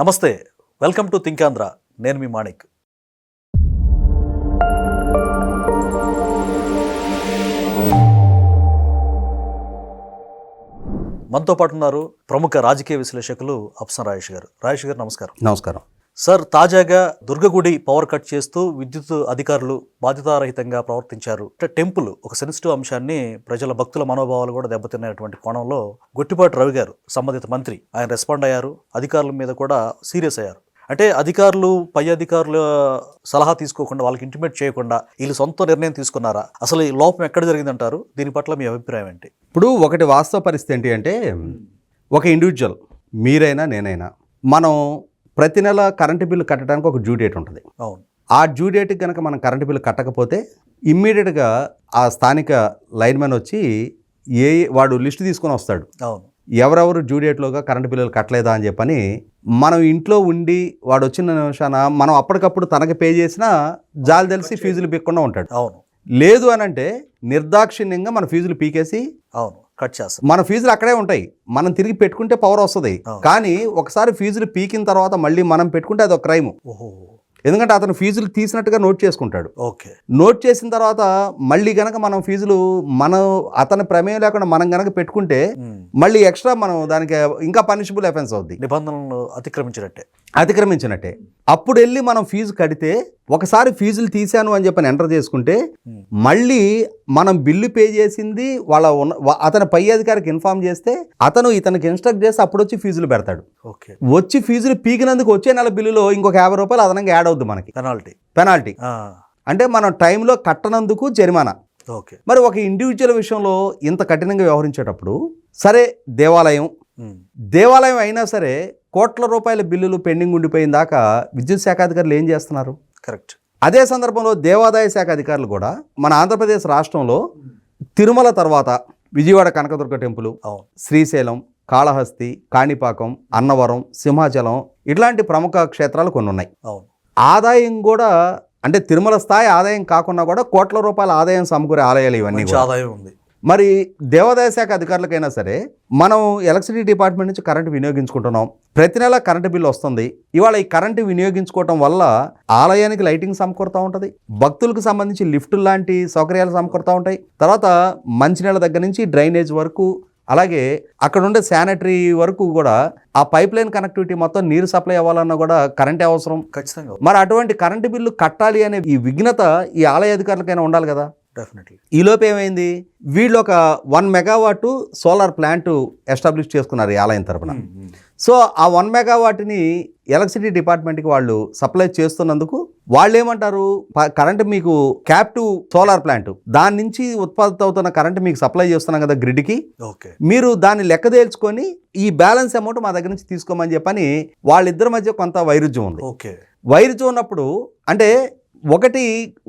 నమస్తే, welcome to think Andhra. నేను మీ మాణిక్. మనతో పాటు ఉన్నారు ప్రముఖ రాజకీయ విశ్లేషకులు అప్సన్ రాజేష్ గారు. రాజేష్ గారు నమస్కారం. నమస్కారం సార్, తాజాగా దుర్గగుడి పవర్ కట్ చేస్తూ విద్యుత్ అధికారులు బాధ్యతారహితంగా ప్రవర్తించారు. టెంపుల్ ఒక సెన్సిటివ్ అంశాన్ని ప్రజల భక్తుల మనోభావాలు కూడా దెబ్బతిన్నటువంటి కోణంలో గొట్టిపాటి రవి గారు సంబంధిత మంత్రి ఆయన రెస్పాండ్ అయ్యారు. అధికారుల మీద కూడా సీరియస్ అయ్యారు. అంటే అధికారులు పై అధికారుల సలహా తీసుకోకుండా, వాళ్ళకి ఇంటిమేట్ చేయకుండా వీళ్ళు సొంత నిర్ణయం తీసుకున్నారా? అసలు ఈ లోపం ఎక్కడ జరిగిందంటారు? దీని పట్ల మీ అభిప్రాయం ఏంటి? ఇప్పుడు ఒకటి వాస్తవ పరిస్థితి ఏంటి అంటే, ఒక ఇండివిజువల్ మీరైనా నేనైనా మనం ప్రతి నెల కరెంటు బిల్లు కట్టడానికి ఒక డ్యూ డేట్ ఉంటుంది. అవును. ఆ డ్యూ డేట్కి కనుక మనం కరెంటు బిల్లు కట్టకపోతే ఇమ్మీడియట్గా ఆ స్థానిక లైన్మెన్ వచ్చి వాడు లిస్ట్ తీసుకొని వస్తాడు. అవును. ఎవరెవరు డ్యూ డేట్లోగా కరెంటు బిల్లులు కట్టలేదా అని చెప్పని మనం ఇంట్లో ఉండి వాడు వచ్చిన నిమిషాన మనం అప్పటికప్పుడు తనకి పే చేసినా జాలి తెలిసి ఫీజులు పీక్కుండా ఉంటాడు. అవును. లేదు అని అంటే నిర్దాక్షిణ్యంగా మన ఫీజులు పీకేసి అవును కట్ చేస్తాం. మన ఫీజులు అక్కడే ఉంటాయి, మనం తిరిగి పెట్టుకుంటే పవర్ వస్తుంది. కానీ ఒకసారి ఫీజులు పీకిన తర్వాత మళ్ళీ మనం పెట్టుకుంటే అది ఒక క్రైమ్. ఓహో. ఎందుకంటే అతను ఫీజులు తీసినట్టుగా నోట్ చేసుకుంటాడు. ఓకే. నోట్ చేసిన తర్వాత మళ్ళీ గనక మనం ఫీజులు అతని ప్రమేయం లేకుండా మనం గనక పెట్టుకుంటే మళ్ళీ ఎక్స్ట్రా మనం దానికి ఇంకా పనిషబుల్ అఫెన్స్ అవుద్ది. నిబంధనలు అతిక్రమించినట్టే. అప్పుడు వెళ్ళి మనం ఫీజు కడితే, ఒకసారి ఫీజులు తీశాను అని చెప్పని ఎంటర్ చేసుకుంటే మళ్ళీ మనం బిల్లు పే చేసింది అతని పై అధికారికి ఇన్ఫార్మ్ చేస్తే అతను ఇతనికి ఇన్స్ట్రక్ట్ చేస్తే అప్పుడు వచ్చి ఫీజులు పెడతాడు. వచ్చి ఫీజులు పీకినందుకు వచ్చే నెల బిల్లులో ఇంకొక 50 రూపాయలు అదనంగా యాడ్ అవుద్ది మనకి పెనాల్టీ. అంటే మనం టైంలో కట్టనందుకు జరిమానా. మరి ఒక ఇండివిజువల్ విషయంలో ఇంత కఠినంగా వ్యవహరించేటప్పుడు, సరే దేవాలయం అయినా సరే కోట్ల రూపాయల బిల్లులు పెండింగ్ ఉండిపోయిన దాకా విద్యుత్ శాఖ అధికారులు ఏం చేస్తున్నారు? కరెక్ట్. అదే సందర్భంలో దేవాదాయ శాఖ అధికారులు కూడా మన ఆంధ్రప్రదేశ్ రాష్ట్రంలో తిరుమల తర్వాత విజయవాడ కనకదుర్గ టెంపుల్, శ్రీశైలం, కాళహస్తి, కాణిపాకం, అన్నవరం, సింహాచలం ఇట్లాంటి ప్రముఖ క్షేత్రాలు కొన్ని ఉన్నాయి. ఆదాయం కూడా అంటే తిరుమల స్థాయి ఆదాయం కాకుండా కూడా కోట్ల రూపాయల ఆదాయం సమకూరే ఆలయాలు ఇవన్నీ ఆదాయం ఉంది. మరి దేవాదాయ శాఖ అధికారులకైనా సరే మనం ఎలక్ట్రిసిటీ డిపార్ట్మెంట్ నుంచి కరెంటు వినియోగించుకుంటున్నాం, ప్రతి నెల కరెంటు బిల్లు వస్తుంది. ఇవాళ ఈ కరెంటు వినియోగించుకోవటం వల్ల ఆలయానికి లైటింగ్ సమకూరుతూ ఉంటుంది, భక్తులకు సంబంధించి లిఫ్టులు లాంటి సౌకర్యాలు సమకూరుతూ ఉంటాయి, తర్వాత మంచినీళ్ళ దగ్గర నుంచి డ్రైనేజ్ వరకు, అలాగే అక్కడ ఉండే శానిటరీ వరకు కూడా ఆ పైప్ లైన్ కనెక్టివిటీ మొత్తం నీరు సప్లై అవ్వాలన్నా కూడా కరెంటే అవసరం. ఖచ్చితంగా. మరి అటువంటి కరెంటు బిల్లు కట్టాలి అనే ఈ విఘ్నత ఈ ఆలయ అధికారులకైనా ఉండాలి కదా. ఈ లోపు ఏమైంది, వీళ్ళు ఒక 1 మెగావాట్ సోలార్ ప్లాంట్ ఎస్టాబ్లిష్ చేసుకున్నారు ఈ ఆలయం తరపున. సో ఆ 1 మెగావాట్ని ఎలక్ట్రిసిటీ డిపార్ట్మెంట్కి వాళ్ళు సప్లై చేస్తున్నందుకు వాళ్ళు ఏమంటారు, కరెంట్ మీకు క్యాప్టివ్ సోలార్ ప్లాంట్, దాని నుంచి ఉత్పత్తి అవుతున్న కరెంట్ మీకు సప్లై చేస్తున్నాం కదా గ్రిడ్కి, మీరు దాన్ని లెక్క తేల్చుకొని ఈ బ్యాలెన్స్ అమౌంట్ మా దగ్గర నుంచి తీసుకోమని చెప్పని వాళ్ళిద్దరి మధ్య కొంత వైరుధ్యం ఉంది. వైరుధ్యం ఉన్నప్పుడు అంటే ఒకటి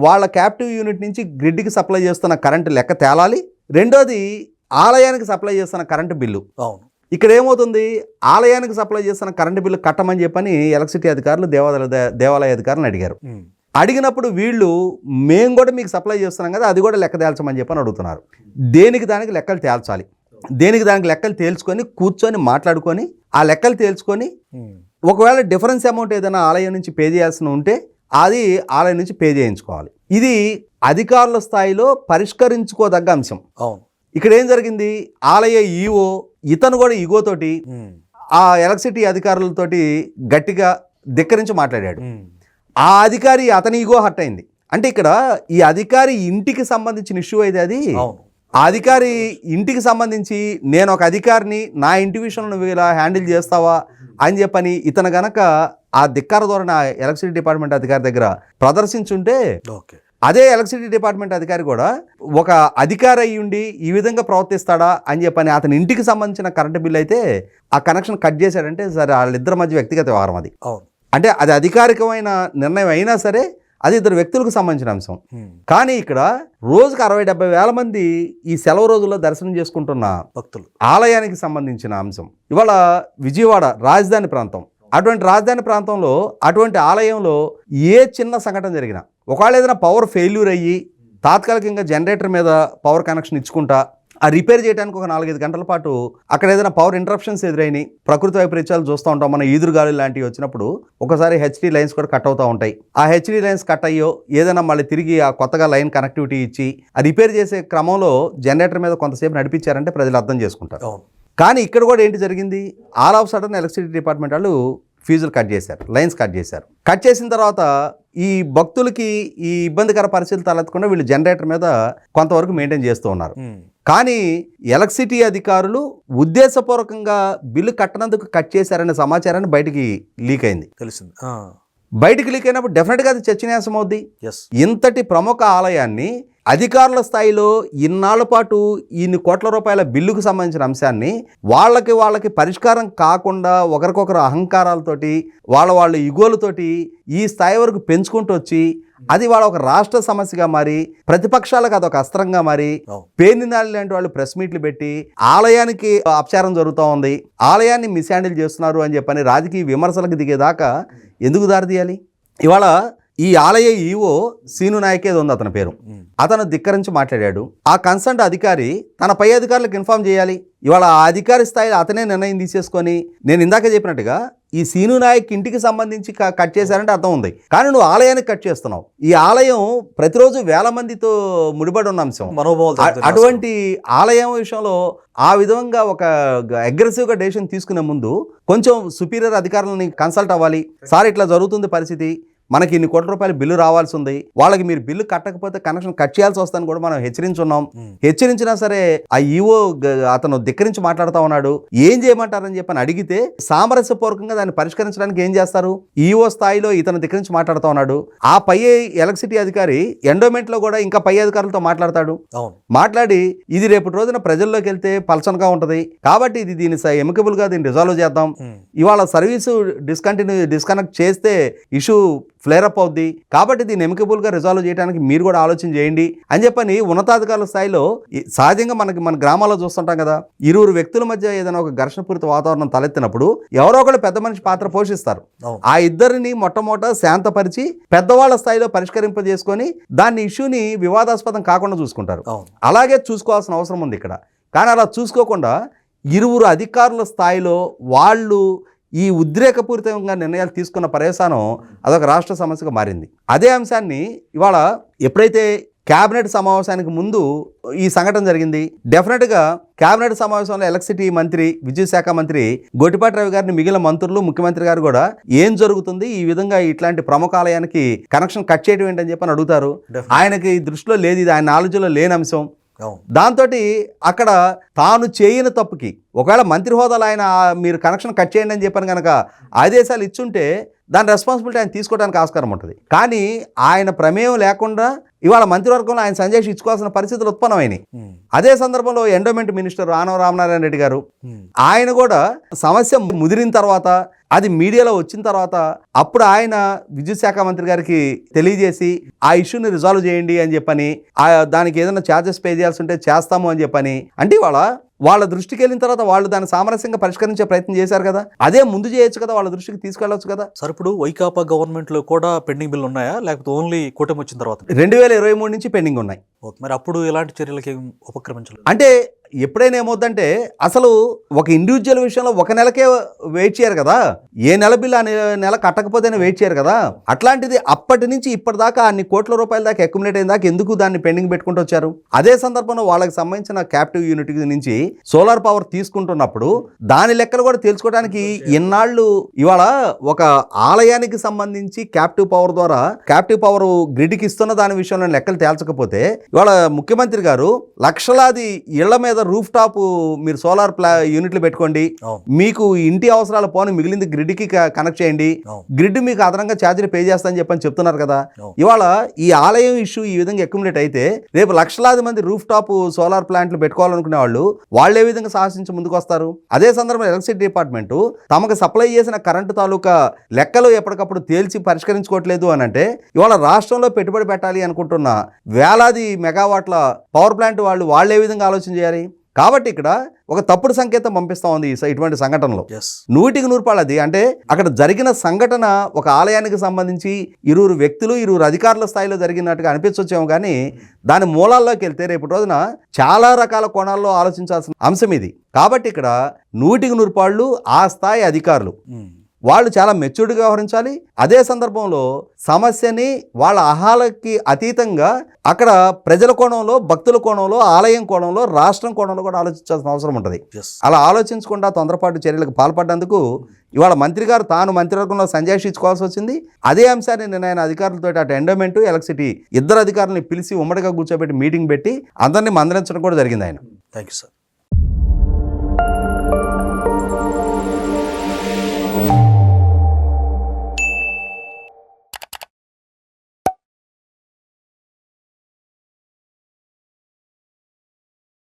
వాళ్ళ క్యాప్టివ్ యూనిట్ నుంచి గ్రిడ్కి సప్లై చేస్తున్న కరెంటు లెక్క తేలాలి, రెండోది ఆలయానికి సప్లై చేస్తున్న కరెంటు బిల్లు. ఇక్కడ ఏమవుతుంది, ఆలయానికి సప్లై చేస్తున్న కరెంటు బిల్లు కట్టమని చెప్పని ఎలక్ట్రిసిటీ అధికారులు దేవాలయ అధికారులను అడిగారు. అడిగినప్పుడు వీళ్ళు మేము కూడా మీకు సప్లై చేస్తున్నాం కదా, అది కూడా లెక్క తేల్చమని చెప్పని అడుగుతున్నారు. దేనికి దానికి లెక్కలు తేల్చాలి, దేనికి దానికి లెక్కలు తేల్చుకొని కూర్చొని మాట్లాడుకొని ఆ లెక్కలు తేల్చుకొని ఒకవేళ డిఫరెన్స్ అమౌంట్ ఏదైనా ఆలయం నుంచి పే చేయాల్సి ఉంటే అది ఆలయం నుంచి పే చేయించుకోవాలి. ఇది అధికారుల స్థాయిలో పరిష్కరించుకోదగ్గ అంశం. ఇక్కడ ఏం జరిగింది, ఆలయ ఈఓ ఇతను కూడా ఈగోతోటి ఆ ఎలక్ట్రిసిటీ అధికారులతోటి గట్టిగా ధిక్కరించి మాట్లాడాడు. ఆ అధికారి అతని ఈగో హర్ట్ అయింది. అంటే ఇక్కడ ఈ అధికారి ఇంటికి సంబంధించిన ఇష్యూ అయితే అది, ఆ అధికారి ఇంటికి సంబంధించి నేను ఒక అధికారిని, నా ఇంటి విషయంలో నువ్వు ఇలా హ్యాండిల్ చేస్తావా అని చెప్పని ఇతను గనక ఆ ధిక్కార ధోరణి ఎలక్ట్రిసిటీ డిపార్ట్మెంట్ అధికారి దగ్గర ప్రదర్శించుంటే, అదే ఎలక్ట్రిసిటీ డిపార్ట్మెంట్ అధికారి కూడా ఒక అధికారి అయ్యుండి ఈ విధంగా ప్రవర్తిస్తాడా అని చెప్పని అతని ఇంటికి సంబంధించిన కరెంటు బిల్ అయితే ఆ కనెక్షన్ కట్ చేశాడంటే సరే వాళ్ళిద్దరి మధ్య వ్యక్తిగత వ్యవహారం అది. అంటే అది అధికారికమైన నిర్ణయం అయినా సరే అది ఇద్దరు వ్యక్తులకు సంబంధించిన అంశం. కానీ ఇక్కడ రోజుకు 60-70 వేల మంది ఈ సెలవు రోజుల్లో దర్శనం చేసుకుంటున్న భక్తులు ఆలయానికి సంబంధించిన అంశం. ఇవాళ విజయవాడ రాజధాని ప్రాంతం, అటువంటి రాజధాని ప్రాంతంలో అటువంటి ఆలయంలో ఏ చిన్న సంఘటన జరిగినా, ఒకవేళ ఏదైనా పవర్ ఫెయిల్యూర్ అయ్యి తాత్కాలికంగా జనరేటర్ మీద పవర్ కనెక్షన్ ఇచ్చుకుంటా ఆ రిపేర్ చేయడానికి ఒక 4-5 గంటల పాటు అక్కడ ఏదైనా పవర్ ఇంటరప్షన్స్ ఎదురైనాయి, ప్రకృతి వైపరీత్యాలు చూస్తూ ఉంటాం. మన ఈదురుగాలు లాంటివి వచ్చినప్పుడు ఒకసారి హెచ్డి లైన్స్ కూడా కట్ అవుతూ ఉంటాయి. ఆ హెచ్డి లైన్స్ కట్ అయ్యో ఏదైనా మళ్ళీ తిరిగి ఆ కొత్తగా లైన్ కనెక్టివిటీ ఇచ్చి ఆ రిపేర్ చేసే క్రమంలో జనరేటర్ మీద కొంతసేపు నడిపించారంటే ప్రజలు అర్థం చేసుకుంటారు. కానీ ఇక్కడ కూడా ఏంటి జరిగింది, all of sudden electricity department వాళ్ళు ఫీజులు కట్ చేశారు, లైన్స్ కట్ చేశారు. కట్ చేసిన తర్వాత ఈ భక్తులకి ఈ ఇబ్బందికర పరిస్థితులు తలెత్తకుండా వీళ్ళు జనరేటర్ మీద కొంతవరకు మెయింటైన్ చేస్తూ ఉన్నారు. కానీ ఎలక్ట్రిసిటీ అధికారులు ఉద్దేశపూర్వకంగా బిల్లు కట్టనందుకు కట్ చేశారనే సమాచారాన్ని బయటికి లీక్ అయింది, తెలిసింది. బయటికి లీక్ అయినప్పుడు డెఫినెట్గా అది చర్చనీయాంశం అవుద్ది. ఇంతటి ప్రముఖ ఆలయాన్ని అధికారుల స్థాయిలో ఇన్నాళ్ల పాటు ఇన్ని కోట్ల రూపాయల బిల్లుకు సంబంధించిన అంశాన్ని వాళ్ళకి పరిష్కారం కాకుండా ఒకరికొకరు అహంకారాలతోటి వాళ్ళ ఇగోలతోటి ఈ స్థాయి వరకు పెంచుకుంటూ వచ్చి అది వాళ్ళ ఒక రాష్ట్ర సమస్యగా మారి ప్రతిపక్షాలకు అదొక అస్త్రంగా మారి పేర్నినాలి లాంటి వాళ్ళు ప్రెస్ మీట్లు పెట్టి ఆలయానికి అపచారం జరుగుతూ ఉంది, ఆలయాన్ని మిస్హ్యాండిల్ చేస్తున్నారు అని చెప్పని రాజకీయ విమర్శలకు దిగేదాకా ఎందుకు దారితీయాలి? ఇవాళ ఈ ఆలయ ఈవో సీను నాయక్ ఏదో ఉంది అతని పేరు, అతను ధిక్కరించి మాట్లాడాడు. ఆ కన్సర్న్ అధికారి తన పై అధికారులకు ఇన్ఫార్మ్ చేయాలి. ఇవాళ ఆ అధికారి స్థాయిలో అతనే నిర్ణయం తీసేసుకొని, నేను ఇందాక చెప్పినట్టుగా ఈ సీను నాయక్ ఇంటికి సంబంధించి కట్ చేశారంటే అర్థం ఉంది, కానీ నువ్వు ఆలయానికి కట్ చేస్తున్నావు. ఈ ఆలయం ప్రతిరోజు వేల మందితో ముడిపడి ఉన్న అంశం. అటువంటి ఆలయం విషయంలో ఆ విధంగా ఒక అగ్రెసివ్గా డెసిషన్ తీసుకునే ముందు కొంచెం సుపీరియర్ అధికారులని కన్సల్ట్ అవ్వాలి. సార్ ఇట్లా జరుగుతుంది పరిస్థితి, మనకి ఇన్ని కోట్ల రూపాయలు బిల్లు రావాల్సి ఉంది, వాళ్ళకి మీరు బిల్లు కట్టకపోతే కనెక్షన్ కట్ చేయాల్సి వస్తుందని కూడా మనం హెచ్చరించున్నాం. హెచ్చరించినా సరే ఆ ఈవో అతను ధిక్కరించి మాట్లాడుతూ ఉన్నాడు. ఏం చేయమంటారని చెప్పని అడిగితే సామరస్యపూర్వకంగా దాన్ని పరిష్కరించడానికి ఏం చేస్తారు? ఈవో స్థాయిలో ఇతను ధిక్కరించి మాట్లాడుతూ ఉన్నాడు. ఆ పై ఎలక్ట్రిసిటీ అధికారి ఎండోమెంట్ లో కూడా ఇంకా పై అధికారులతో మాట్లాడతాడు. మాట్లాడి ఇది రేపటి రోజున ప్రజల్లోకి వెళ్తే పల్సన్గా ఉంటది, కాబట్టి ఇది దీన్ని ఎమికబుల్ గా దీన్ని రిజాల్వ్ చేద్దాం. ఇవాళ సర్వీసు డిస్కనెక్ట్ చేస్తే ఇష్యూ ఫ్లేరప్ అవుద్ది, కాబట్టి దీన్ని ఎమికబుల్గా రిజాల్వ్ చేయడానికి మీరు కూడా ఆలోచన చేయండి అని చెప్పని ఉన్నతాధికారుల స్థాయిలో సహజంగా మన గ్రామాల్లో చూస్తుంటాం కదా, ఇరువురు వ్యక్తుల మధ్య ఏదైనా ఒక ఘర్షణపూరిత వాతావరణం తలెత్తినప్పుడు ఎవరో ఒకళ్ళు పెద్ద మనిషి పాత్ర పోషిస్తారు. ఆ ఇద్దరిని మొట్టమొదట శాంతపరిచి పెద్దవాళ్ళ స్థాయిలో పరిష్కరింపజేసుకొని దాన్ని ఇష్యూని వివాదాస్పదం కాకుండా చూసుకుంటారు. అలాగే చూసుకోవాల్సిన అవసరం ఉంది ఇక్కడ. కానీ అలా చూసుకోకుండా ఇరువురు అధికారుల స్థాయిలో వాళ్ళు ఈ ఉద్రేకపూరితంగా నిర్ణయాలు తీసుకున్న పర్యవసానం అదొక రాష్ట్ర సమస్యగా మారింది. అదే అంశాన్ని ఇవాళ ఎప్పుడైతే కేబినెట్ సమావేశానికి ముందు ఈ సంఘటన జరిగింది, డెఫినెట్గా కేబినెట్ సమావేశంలో ఎలక్ట్రిసిటీ మంత్రి, విద్యుత్ శాఖ మంత్రి గొట్టిపాటి రవి గారిని మిగిలిన మంత్రులు, ముఖ్యమంత్రి గారు కూడా ఏం జరుగుతుంది, ఈ విధంగా ఇట్లాంటి ప్రముఖ ఆలయానికి కనెక్షన్ కట్ చేయడం ఏంటని చెప్పని అడుగుతారు. ఆయనకి దృష్టిలో లేదు, ఇది ఆయన నాలెడ్జ్లో లేని అంశం. దాంతో అక్కడ తాను చేయని తప్పుకి ఒకవేళ మంత్రి హోదాలో ఆయన మీరు కనెక్షన్ కట్ చేయండి అని చెప్పని కనుక ఆదేశాలు ఇచ్చుంటే దాని రెస్పాన్సిబిలిటీ ఆయన తీసుకోవడానికి ఆస్కారం ఉంటుంది. కానీ ఆయన ప్రమేయం లేకుండా ఇవాళ మంత్రివర్గంలో ఆయన సంజయ్ ఇచ్చుకోవాల్సిన పరిస్థితులు ఉత్పన్నమైనాయి. అదే సందర్భంలో ఎండోమెంట్ మినిస్టర్ ఆనవ రామనారాయణ రెడ్డి గారు ఆయన కూడా సమస్య ముదిరిన తర్వాత అది మీడియాలో వచ్చిన తర్వాత అప్పుడు ఆయన విద్యుత్ శాఖ మంత్రి గారికి తెలియజేసి ఆ ఇష్యూని రిజాల్వ్ చేయండి అని చెప్పని, దానికి ఏదైనా ఛార్జెస్ పే చేయాల్సి ఉంటే చేస్తాము అని చెప్పని, అంటే వాళ్ళ దృష్టికి వెళ్ళిన తర్వాత వాళ్ళు దాన్ని సామరస్యంగా పరిష్కరించే ప్రయత్నం చేశారు కదా, అదే ముందు చేయొచ్చు కదా, వాళ్ళ దృష్టికి తీసుకెళ్లొచ్చు కదా. సార్ ఇప్పుడు వైకాపా గవర్నమెంట్ లో కూడా పెండింగ్ బిల్లు ఉన్నాయా, లేకపోతే ఓన్లీ కూటమి వచ్చిన తర్వాత? 2023 నుంచి పెండింగ్ ఉన్నాయి. మరి అప్పుడు ఎలాంటి చర్యలకి ఉపక్రమించలేదు? అంటే ఎప్పుడైనా ఏమవుద్దంటే అసలు ఒక ఇండివిజువల్ విషయంలో ఒక నెలకే వెయిట్ చేయరు కదా, ఏ నెల బిల్లు ఆ నెల కట్టకపోతేనే వెయిట్ చేయరు కదా. అట్లాంటిది అప్పటి నుంచి ఇప్పటిదాకా అన్ని కోట్ల రూపాయల దాకా అక్యుములేట్ అయిన దాకా ఎందుకు దాన్ని పెండింగ్ పెట్టుకుంటూ వచ్చారు? అదే సందర్భంలో వాళ్ళకి సంబంధించిన క్యాప్టివ్ యూనిట్ నుంచి సోలార్ పవర్ తీసుకుంటున్నప్పుడు దాని లెక్కలు కూడా తెలుసుకోవడానికి ఇన్నాళ్ళు ఇవాళ ఒక ఆలయానికి సంబంధించి క్యాప్టివ్ పవర్ ద్వారా క్యాప్టివ్ పవర్ గ్రిడ్కి ఇస్తున్న దాని విషయంలో లెక్కలు తేల్చకపోతే ఇవాళ ముఖ్యమంత్రి గారు లక్షలాది ఇళ్ల మీద రూఫ్ టాప్ మీరు సోలార్ యూనిట్లు పెట్టుకోండి, మీకు ఇంటి అవసరాలు పోని మిగిలింది గ్రిడ్ కి కనెక్ట్ చేయండి, గ్రిడ్ మీకు అదనంగా ఛార్జీలు పే చేస్తానని చెప్పని చెప్తున్నారు కదా. ఇవాళ ఈ ఆలయం ఇష్యూ ఈ విధంగా అక్యుములేట్ అయితే రేపు లక్షలాది మంది రూఫ్ టాప్ సోలార్ ప్లాంట్లు పెట్టుకోవాలనుకునే వాళ్ళు ఏ విధంగా సాహసించి ముందుకు వస్తారు? అదే సందర్భంలో ఎలక్ట్రిసిటీ డిపార్ట్మెంట్ తమకు సప్లై చేసిన కరెంటు తాలూకా లెక్కలు ఎప్పటికప్పుడు తేల్చి పరిష్కరించుకోవట్లేదు అని అంటే ఇవాళ రాష్ట్రంలో పెట్టుబడి పెట్టాలి అనుకుంటున్న వేలాది మెగావాట్ల పవర్ ప్లాంట్ వాళ్ళు ఏ విధంగా ఆలోచన చేయాలి? కాబట్టి ఇక్కడ ఒక తప్పుడు సంకేతం పంపిస్తా ఉంది ఇటువంటి సంఘటనలో. ఎస్ 100% అది అంటే అక్కడ జరిగిన సంఘటన ఒక ఆలయానికి సంబంధించి ఇరువురు వ్యక్తులు ఇరువురు అధికారుల స్థాయిలో జరిగినట్టుగా అనిపించొచ్చేమో కానీ దాని మూలాల్లోకి వెళ్తే రేపు రోజున చాలా రకాల కోణాల్లో ఆలోచించాల్సిన అంశం ఇది. కాబట్టి ఇక్కడ 100% ఆ స్థాయి అధికారులు వాళ్ళు చాలా మెచ్యూర్డ్గా వ్యవహరించాలి. అదే సందర్భంలో సమస్యని వాళ్ళ అహాలకి అతీతంగా అక్కడ ప్రజల కోణంలో, భక్తుల కోణంలో, ఆలయం కోణంలో, రాష్ట్రం కోణంలో కూడా ఆలోచించాల్సిన అవసరం ఉంటుంది. అలా ఆలోచించకుండా తొందరపాటు చర్యలకు పాల్పడ్డందుకు ఇవాళ మంత్రి గారు తాను మంత్రివర్గంలో సంజాయిషి ఇచ్చుకోవాల్సి వచ్చింది. అదే అంశాన్ని నిన్న ఆయన అధికారులతో అటు ఎండోమెంట్, ఎలక్ట్రిసిటీ ఇద్దరు అధికారులను పిలిచి ఉమ్మడిగా కూర్చోబెట్టి మీటింగ్ పెట్టి అందరినీ మందలించడం కూడా జరిగింది ఆయన. Thank you sir.